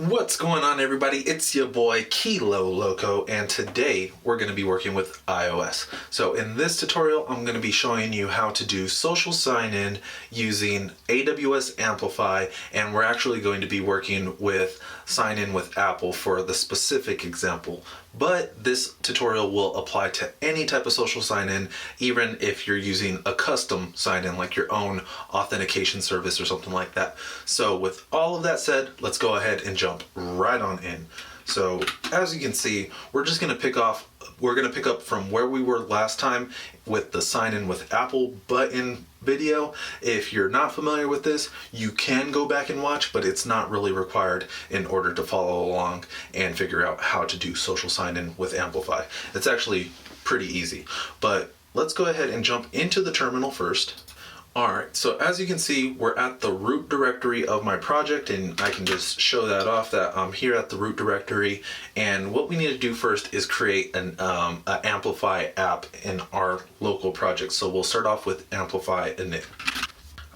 What's going on, everybody? It's your boy Kilo Loco, and today we're going to be working with iOS. So in this tutorial, I'm going to be showing you how to do social sign-in using AWS Amplify, and we're actually going to be working with sign-in with Apple for the specific example. But this tutorial will apply to any type of social sign-in, even if you're using a custom sign-in, like your own authentication service or something like that. So with all of that said, let's go ahead and jump right on in. So as you can see, we're going to pick up from where we were last time with the sign-in with Apple button video. If you're not familiar with this, you can go back and watch, but it's not really required in order to follow along and figure out how to do social sign-in with Amplify. It's actually pretty easy, but let's go ahead and jump into the terminal first. Alright, so as you can see, we're at the root directory of my project, and I can just show that off that I'm here at the root directory. And what we need to do first is create an Amplify app in our local project. So we'll start off with Amplify init.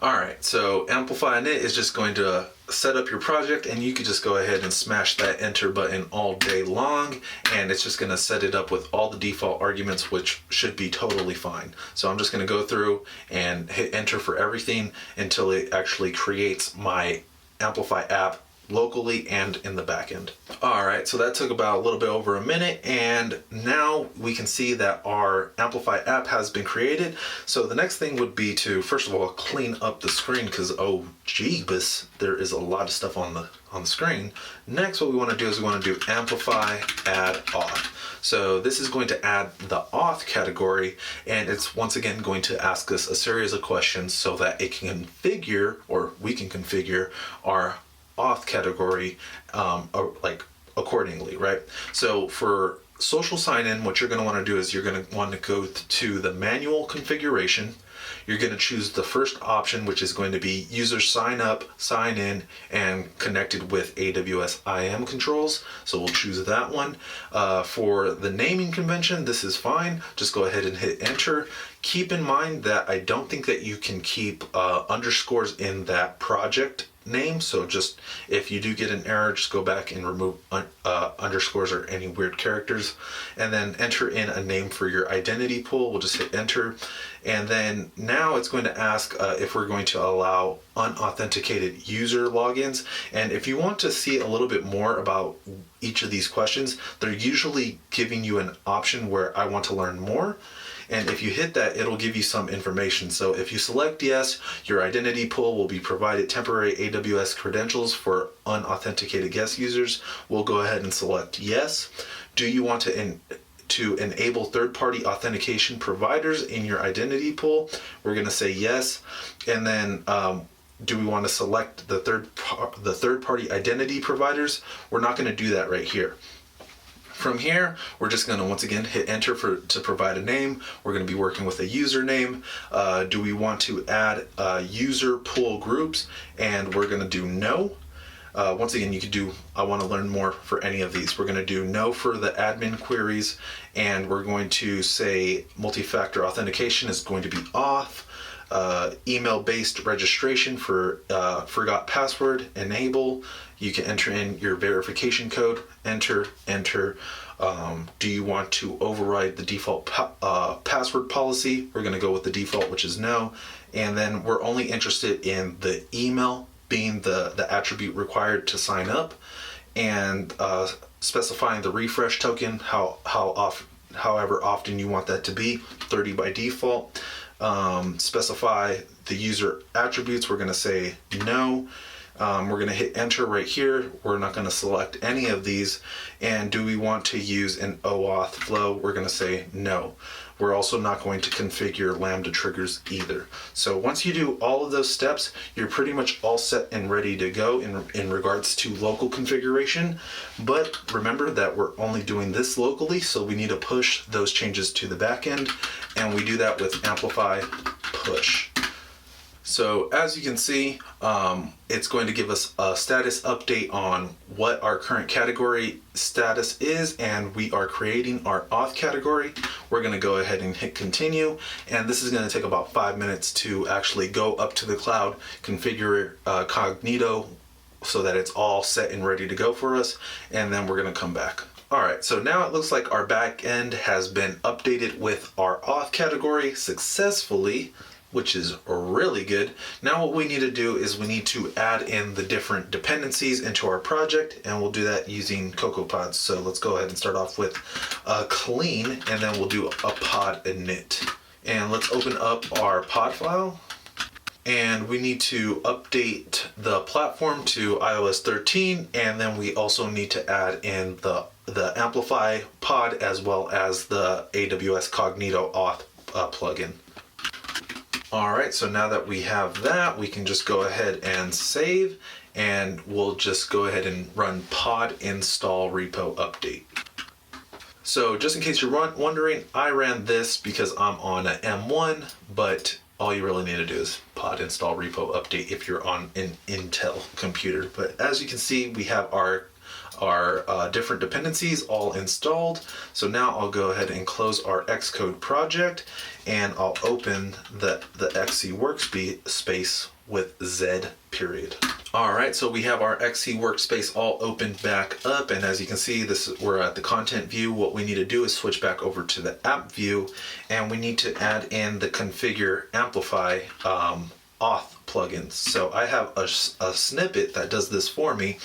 Alright, so Amplify init is just going to set up your project, and you could just go ahead and smash that enter button all day long, and it's just going to set it up with all the default arguments, which should be totally fine. So I'm just going to go through and hit enter for everything until it actually creates my Amplify app locally and in the backend. Alright, so that took about a little bit over a minute, and now we can see that our Amplify app has been created. So the next thing would be to, first of all, clean up the screen, because oh jeebus, there is a lot of stuff on the screen. Next, what we want to do is we want to do Amplify add auth. So this is going to add the auth category, and it's once again going to ask us a series of questions so that it can configure, or we can configure our auth category accordingly, right? So for social sign-in, what you're going to want to do is you're going to want to go to the manual configuration. You're going to choose the first option, which is going to be user sign up, sign in, and connected with AWS IAM controls. So we'll choose that one. For the naming convention, this is fine. Just go ahead and hit enter. Keep in mind that I don't think that you can keep underscores in that project name. So just if you do get an error, just go back and remove underscores or any weird characters, and then enter in a name for your identity pool. We'll just hit enter, and then now it's going to ask if we're going to allow unauthenticated user logins. And if you want to see a little bit more about each of these questions, they're usually giving you an option where I want to learn more. And if you hit that, it'll give you some information. So if you select yes, your identity pool will be provided temporary AWS credentials for unauthenticated guest users. We'll go ahead and select yes. Do you want to enable third-party authentication providers in your identity pool? We're going to say yes. And then do we want to select the third-party identity providers? We're not going to do that right here. From here, we're just going to once again hit enter to provide a name. We're going to be working with a username. Do we want to add user pool groups? And we're going to do no. Once again, you could do I want to learn more for any of these. We're going to do no for the admin queries, and we're going to say multi-factor authentication is going to be auth. Email-based registration for forgot password, enable. You can enter in your verification code, enter. Do you want to override the default password policy? We're going to go with the default, which is no. And then we're only interested in the email being the attribute required to sign up, and specifying the refresh token, however often you want that to be, 30 by default. Specify the user attributes. We're going to say no. We're going to hit enter right here. We're not going to select any of these. And do we want to use an OAuth flow? We're going to say no. We're also not going to configure Lambda triggers either. So once you do all of those steps, you're pretty much all set and ready to go in regards to local configuration. But remember that we're only doing this locally, so we need to push those changes to the back end, and we do that with Amplify push. So as you can see, it's going to give us a status update on what our current category status is, and we are creating our auth category. We're going to go ahead and hit continue, and this is going to take about 5 minutes to actually go up to the cloud, configure Cognito so that it's all set and ready to go for us, and then we're going to come back. All right, so now it looks like our back end has been updated with our auth category successfully, which is really good. Now what we need to do is we need to add in the different dependencies into our project, and we'll do that using CocoaPods. So let's go ahead and start off with a clean, and then we'll do a pod init. And let's open up our pod file. And we need to update the platform to iOS 13, and then we also need to add in the Amplify pod as well as the AWS Cognito Auth plugin. All right, so now that we have that, we can just go ahead and save, and we'll just go ahead and run pod install repo update. So just in case you're wondering, I ran this because I'm on an M1, but all you really need to do is pod install repo update if you're on an Intel computer. But as you can see, we have our different dependencies all installed. So now I'll go ahead and close our Xcode project, and I'll open the XC workspace with Z period. All right, so we have our XC workspace all opened back up, and as you can see, we're at the content view. What we need to do is switch back over to the app view, and we need to add in the configure Amplify auth plugins. So I have a snippet that does this for me.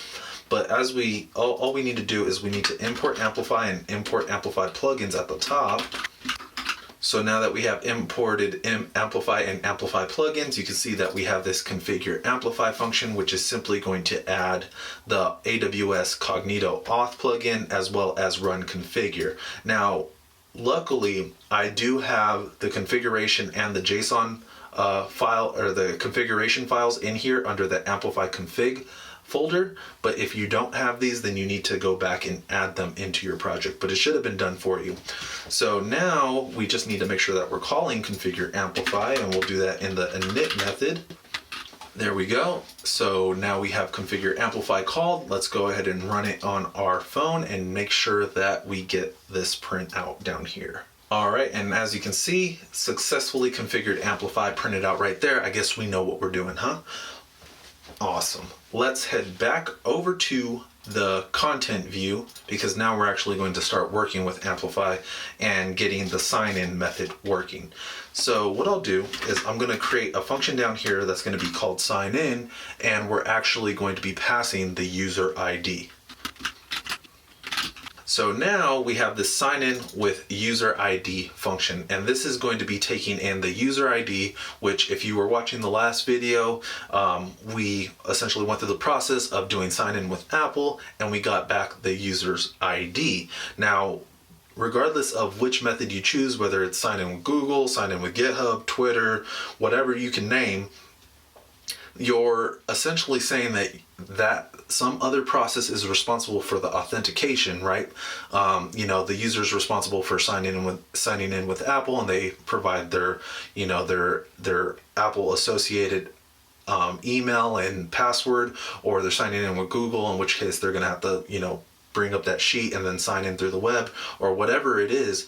But as all we need to do is we need to import Amplify and import Amplify plugins at the top. So now that we have imported Amplify and Amplify plugins, you can see that we have this configure Amplify function, which is simply going to add the AWS Cognito Auth plugin as well as run configure. Now, luckily, I do have the configuration and the JSON file, or the configuration files in here under the Amplify config folder, but if you don't have these, then you need to go back and add them into your project, but it should have been done for you. So now we just need to make sure that we're calling configure Amplify, and we'll do that in the init method. There we go. So now we have configure Amplify called. Let's go ahead and run it on our phone and make sure that we get this print out down here. All right, and as you can see, successfully configured Amplify printed out right there. I guess we know what we're doing, huh? Awesome. Let's head back over to the content view, because now we're actually going to start working with Amplify and getting the sign-in method working. So what I'll do is I'm going to create a function down here that's going to be called sign-in, and we're actually going to be passing the user ID. So now we have this sign in with user ID function, and this is going to be taking in the user ID, which if you were watching the last video, we essentially went through the process of doing sign in with Apple, and we got back the user's ID. Now, regardless of which method you choose, whether it's sign in with Google, sign in with GitHub, Twitter, whatever you can name, you're essentially saying that some other process is responsible for the authentication, right? The user is responsible for signing in with Apple, and they provide their Apple associated email and password, or they're signing in with Google, in which case they're going to have to bring up that sheet and then sign in through the web, or whatever it is.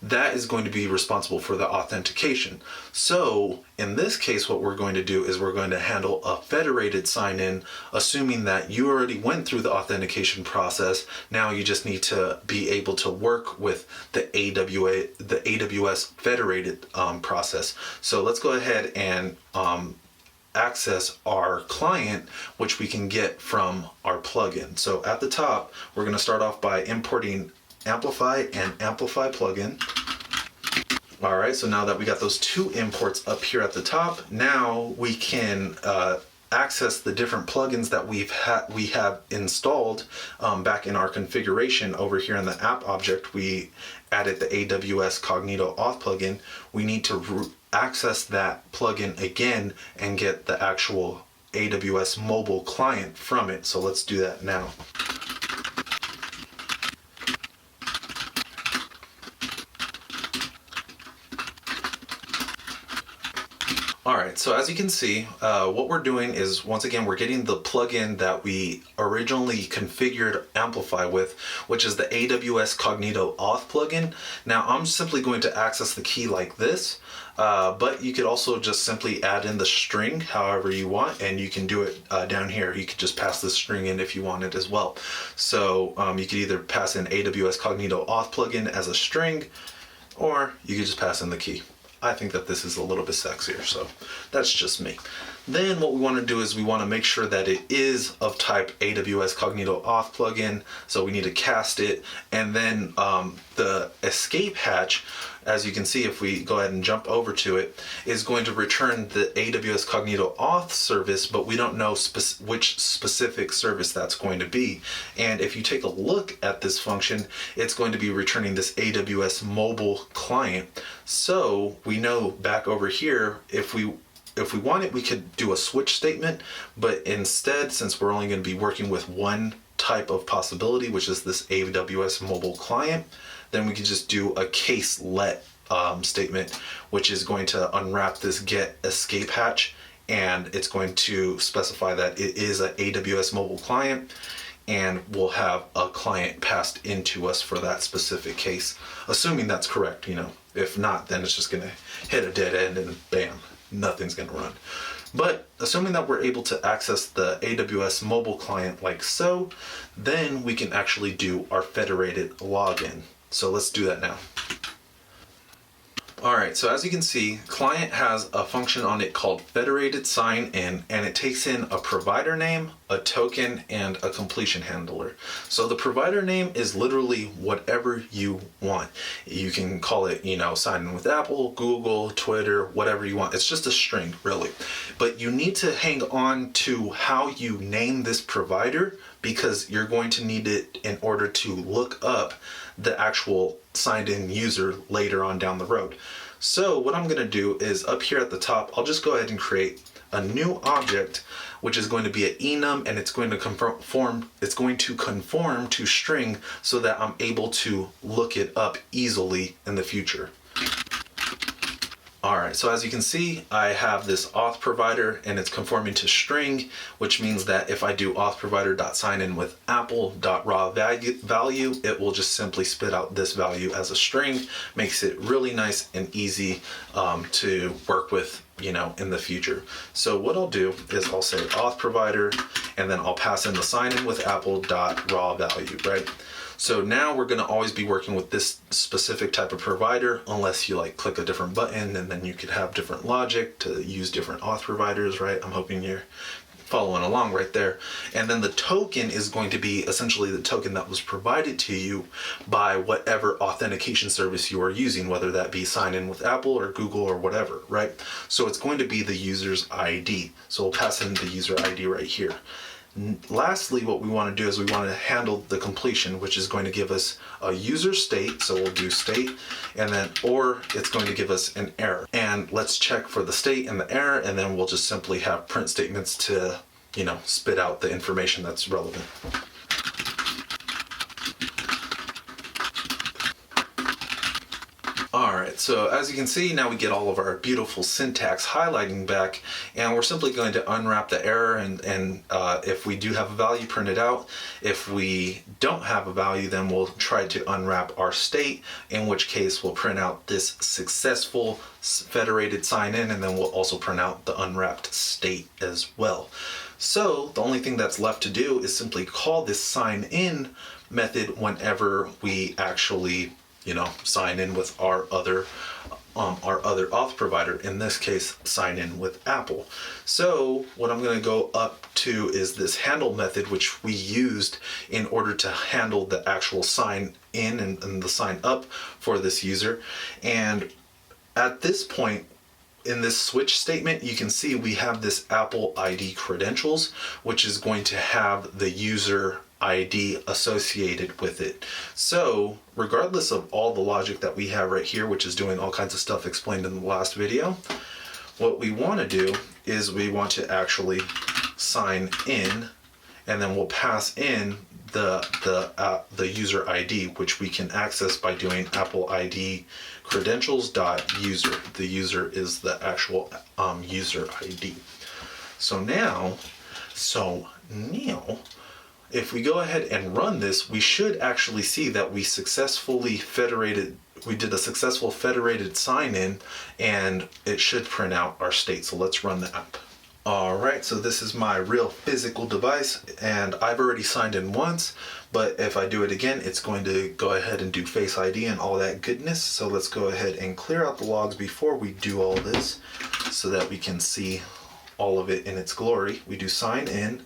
That is going to be responsible for the authentication. So in this case, what we're going to do is we're going to handle a federated sign-in, assuming that you already went through the authentication process. Now you just need to be able to work with the AWS federated process. So let's go ahead and access our client, which we can get from our plugin. So at the top, we're going to start off by importing Amplify and Amplify plugin. All right, so now that we got those two imports up here at the top, now we can access the different plugins that we have installed back in our configuration over here in the app object. We added the AWS Cognito Auth plugin. We need to access that plugin again and get the actual AWS Mobile Client from it. So let's do that now. All right, so as you can see, what we're doing is, once again, we're getting the plugin that we originally configured Amplify with, which is the AWS Cognito Auth plugin. Now, I'm simply going to access the key like this, but you could also just simply add in the string however you want, and you can do it down here. You could just pass the string in if you wanted as well. So you could either pass in AWS Cognito Auth plugin as a string, or you could just pass in the key. I think that this is a little bit sexier, so that's just me. Then what we want to do is we want to make sure that it is of type AWS Cognito Auth plugin, so we need to cast it, and then the escape hatch, as you can see if we go ahead and jump over to it, is going to return the AWS Cognito Auth service, but we don't know which specific service that's going to be. And if you take a look at this function, it's going to be returning this AWS Mobile Client. So we know back over here, if we want it, we could do a switch statement, but instead, since we're only going to be working with one type of possibility, which is this AWS Mobile Client, then we can just do a case let statement, which is going to unwrap this get escape hatch, and it's going to specify that it is an AWS Mobile Client, and we'll have a client passed into us for that specific case, assuming that's correct. If not, then it's just going to hit a dead end and bam, nothing's going to run. But assuming that we're able to access the AWS Mobile Client like so, then we can actually do our federated login. So let's do that now. All right, so as you can see, client has a function on it called Federated Sign in, and it takes in a provider name, a token, and a completion handler. So the provider name is literally whatever you want. You can call it, sign in with Apple, Google, Twitter, whatever you want. It's just a string, really. But you need to hang on to how you name this provider, because you're going to need it in order to look up the actual signed in user later on down the road. So what I'm going to do is up here at the top, I'll just go ahead and create a new object, which is going to be an enum, and it's going to conform to string so that I'm able to look it up easily in the future. All right, so as you can see, I have this auth provider and it's conforming to string, which means that if I do auth provider.signin with apple.raw value, it will just simply spit out this value as a string. Makes it really nice and easy to work with, in the future. So what I'll do is I'll say auth provider, and then I'll pass in the sign in with apple.raw value, right? So now we're going to always be working with this specific type of provider, unless you click a different button, and then you could have different logic to use different auth providers, right? I'm hoping you're following along right there. And then the token is going to be essentially the token that was provided to you by whatever authentication service you are using, whether that be sign in with Apple or Google or whatever, right? So it's going to be the user's ID. So we'll pass in the user ID right here. Lastly, what we want to do is we want to handle the completion, which is going to give us a user state. So we'll do state, and then, or it's going to give us an error. And let's check for the state and the error, and then we'll just simply have print statements to, spit out the information that's relevant. All right, so as you can see, now we get all of our beautiful syntax highlighting back, and we're simply going to unwrap the error, and if we do have a value, print it out. If we don't have a value, then we'll try to unwrap our state, in which case we'll print out this successful federated sign in, and then we'll also print out the unwrapped state as well. So the only thing that's left to do is simply call this sign in method whenever we actually sign in with our other auth provider, in this case, sign in with Apple. So what I'm going to go up to is this handle method, which we used in order to handle the actual sign in and the sign up for this user. And at this point, in this switch statement, you can see we have this Apple ID credentials, which is going to have the user ID associated with it. So regardless of all the logic that we have right here, which is doing all kinds of stuff explained in the last video, what we want to do is we want to actually sign in, and then we'll pass in the user ID, which we can access by doing Apple ID credentials.user. The user is the actual user ID. So now, if we go ahead and run this, we should actually see that we did a successful federated sign-in, and it should print out our state. So let's run the app. All right, so this is my real physical device, and I've already signed in once, but if I do it again, it's going to go ahead and do Face ID and all that goodness. So let's go ahead and clear out the logs before we do all this so that we can see all of it in its glory. We do sign in,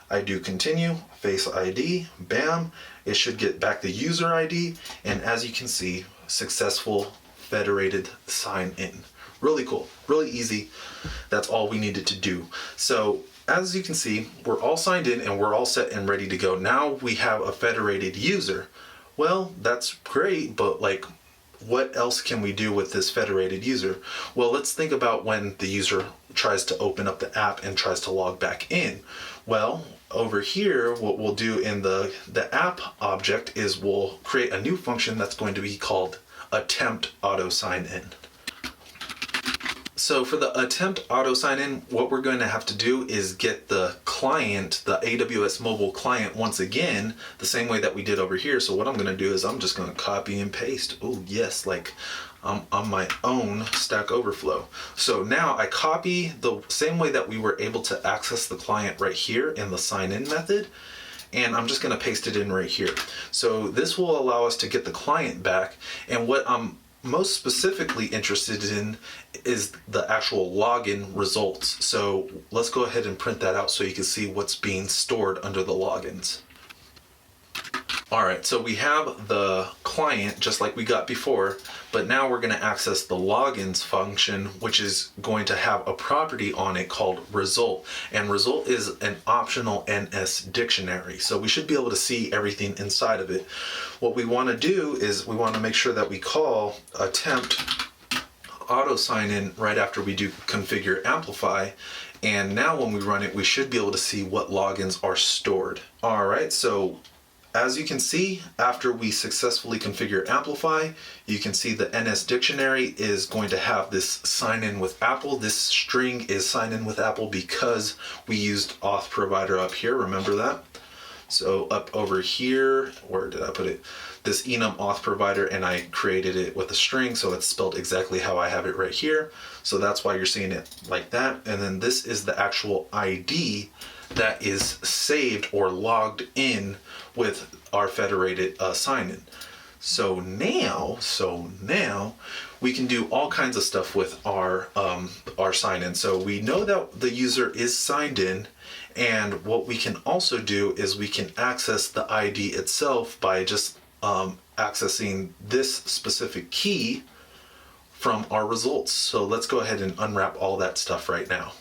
I do continue, Face ID, bam, it should get back the user ID, and as you can see, successful federated sign in. Really cool, really easy. That's all we needed to do. So as you can see, we're all signed in and we're all set and ready to go. Now we have a federated user. Well, that's great, but like, what else can we do with this federated user? Well, let's think about when the user tries to open up the app and tries to log back in. Well, over here, what we'll do in the app object is we'll create a new function that's going to be called attempt auto sign in. So for the attempt auto sign in, what we're going to have to do is get the client, the AWS Mobile Client, once again, the same way that we did over here. So what I'm going to do is I'm just going to copy and paste. Oh yes, like I'm on my own Stack Overflow. So now I copy the same way that we were able to access the client right here in the sign in method, and I'm just going to paste it in right here. So this will allow us to get the client back, and what I'm most specifically interested in is the actual login results. So let's go ahead and print that out so you can see what's being stored under the logins. All right, so we have the client just like we got before, but now we're going to access the logins function, which is going to have a property on it called result. And result is an optional NS dictionary. So we should be able to see everything inside of it. What we want to do is we want to make sure that we call attempt auto sign in right after we do configure Amplify. And now when we run it, we should be able to see what logins are stored. All right, so as you can see, after we successfully configure Amplify, you can see the NS dictionary is going to have this sign in with Apple. This string is sign in with Apple because we used auth provider up here, remember that? So up over here, where did I put it? This enum auth provider, and I created it with a string, so it's spelled exactly how I have it right here. So that's why you're seeing it like that. And then this is the actual ID that is saved or logged in with our federated sign-in. So now we can do all kinds of stuff with our sign-in. So we know that the user is signed in, and what we can also do is we can access the ID itself by just accessing this specific key from our results. So let's go ahead and unwrap all that stuff right now.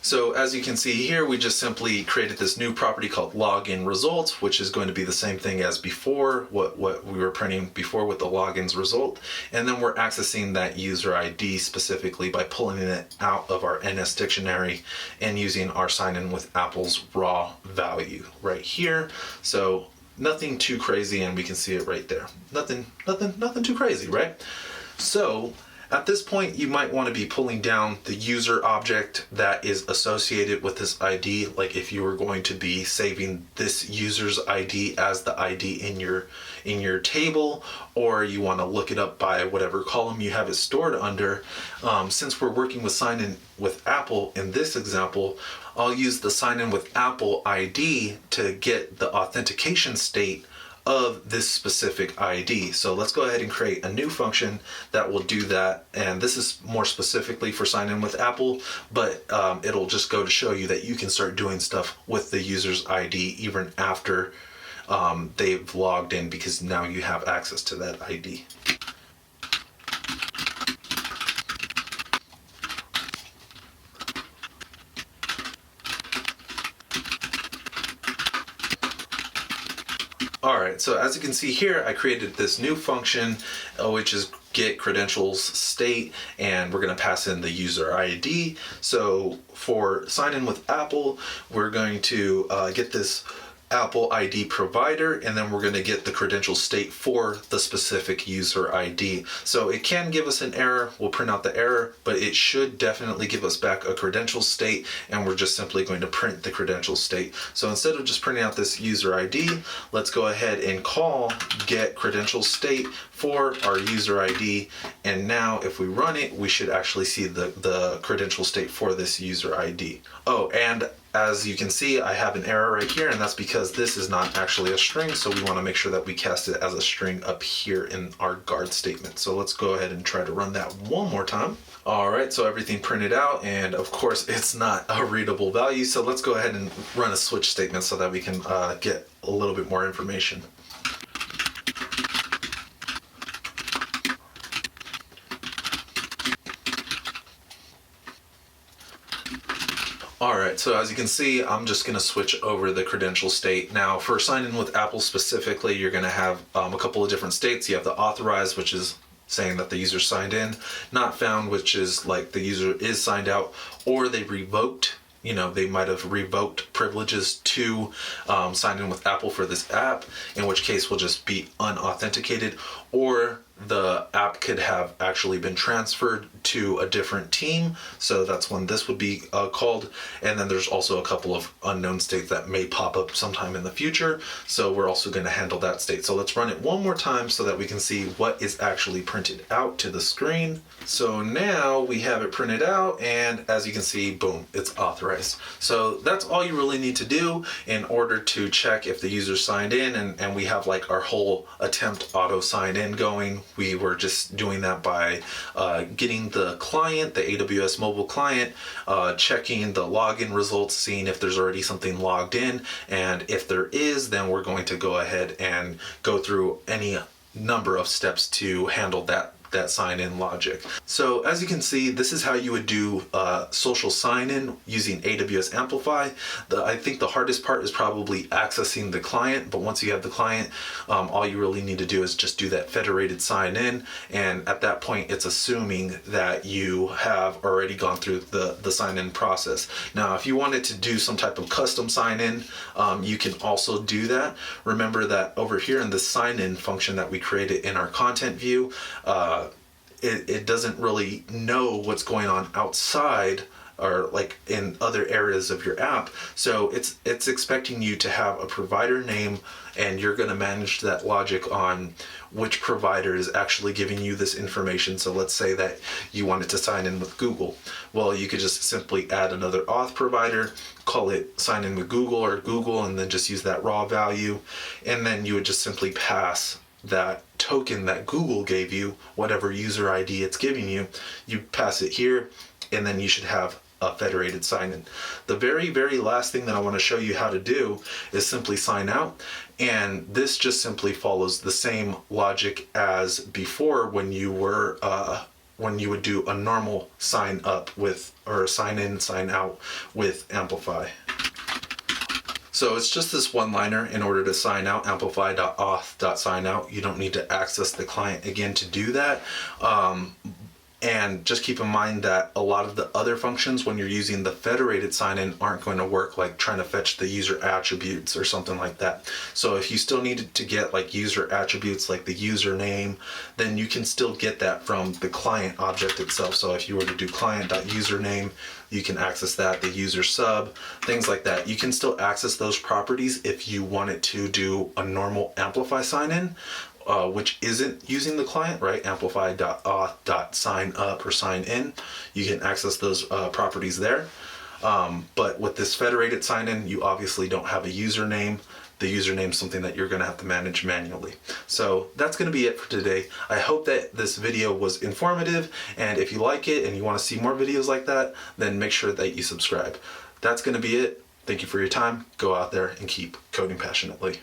So as you can see here, we just simply created this new property called login results, which is going to be the same thing as before, what we were printing before with the logins result. And then we're accessing that user ID specifically by pulling it out of our NS dictionary and using our sign in with Apple's raw value right here. So nothing too crazy, and we can see it right there. Nothing too crazy, right? So at this point, you might want to be pulling down the user object that is associated with this ID. Like if you were going to be saving this user's ID as the ID in your table, or you want to look it up by whatever column you have it stored under. Since we're working with sign in with Apple in this example, I'll use the sign in with Apple ID to get the authentication state of this specific ID. So let's go ahead and create a new function that will do that. And this is more specifically for sign in with Apple, but it'll just go to show you that you can start doing stuff with the user's ID even after they've logged in, because now you have access to that ID. All right, so as you can see here, I created this new function, which is get credentials state, and we're going to pass in the user ID. So for sign in with Apple, we're going to get this Apple ID provider, and then we're going to get the credential state for the specific user ID. So it can give us an error. We'll print out the error, but it should definitely give us back a credential state, and we're just simply going to print the credential state. So instead of just printing out this user ID, let's go ahead and call get credential state for our user ID. And now if we run it, we should actually see the credential state for this user ID. Oh, and as you can see, I have an error right here, and that's because this is not actually a string, so we want to make sure that we cast it as a string up here in our guard statement. So let's go ahead and try to run that one more time. All right, so everything printed out, and of course it's not a readable value, so let's go ahead and run a switch statement so that we can get a little bit more information. All right, so as you can see, I'm just going to switch over the credential state. Now, for sign in with Apple specifically, you're going to have a couple of different states. You have the authorized, which is saying that the user signed in, not found, which is like the user is signed out, or they revoked. You know, they might have revoked privileges to sign in with Apple for this app, in which case will just be unauthenticated, or the app could have actually been transferred to a different team. So that's when this would be called. And then there's also a couple of unknown states that may pop up sometime in the future. So we're also going to handle that state. So let's run it one more time so that we can see what is actually printed out to the screen. So now we have it printed out, and as you can see, boom, it's authorized. So that's all you really need to do in order to check if the user signed in, and we have like our whole attempt auto sign in going. We were just doing that by getting the client, the AWS Mobile Client, checking the login results, seeing if there's already something logged in, and if there is, then we're going to go ahead and go through any number of steps to handle that sign-in logic. So as you can see, this is how you would do social sign-in using AWS Amplify. I think the hardest part is probably accessing the client, but once you have the client, all you really need to do is just do that federated sign-in, and at that point, it's assuming that you have already gone through the sign-in process. Now, if you wanted to do some type of custom sign-in, you can also do that. Remember that over here in the sign-in function that we created in our content view, it doesn't really know what's going on outside or like in other areas of your app. So it's expecting you to have a provider name, and you're going to manage that logic on which provider is actually giving you this information. So let's say that you wanted to sign in with Google. Well, you could just simply add another auth provider, call it sign in with Google or Google, and then just use that raw value. And then you would just simply pass that token that Google gave you, whatever user ID it's giving you, you pass it here, and then you should have a federated sign-in. The very, very last thing that I want to show you how to do is simply sign out, and this just simply follows the same logic as before when you were when you would do a normal sign up with, or sign in, sign out with Amplify. So it's just this one-liner in order to sign out, amplify.auth.signout. You don't need to access the client again to do that. And just keep in mind that a lot of the other functions when you're using the federated sign-in aren't going to work, like trying to fetch the user attributes or something like that. So if you still needed to get like user attributes like the username, then you can still get that from the client object itself. So if you were to do client.username, you can access that, the user sub, things like that. You can still access those properties if you wanted to do a normal Amplify sign-in, which isn't using the client, right? Amplify.auth.signup or sign in. You can access those properties there. But with this federated sign-in, you obviously don't have a username. The username is something that you're going to have to manage manually. So that's going to be it for today. I hope that this video was informative, and if you like it and you want to see more videos like that, then make sure that you subscribe. That's going to be it. Thank you for your time. Go out there and keep coding passionately.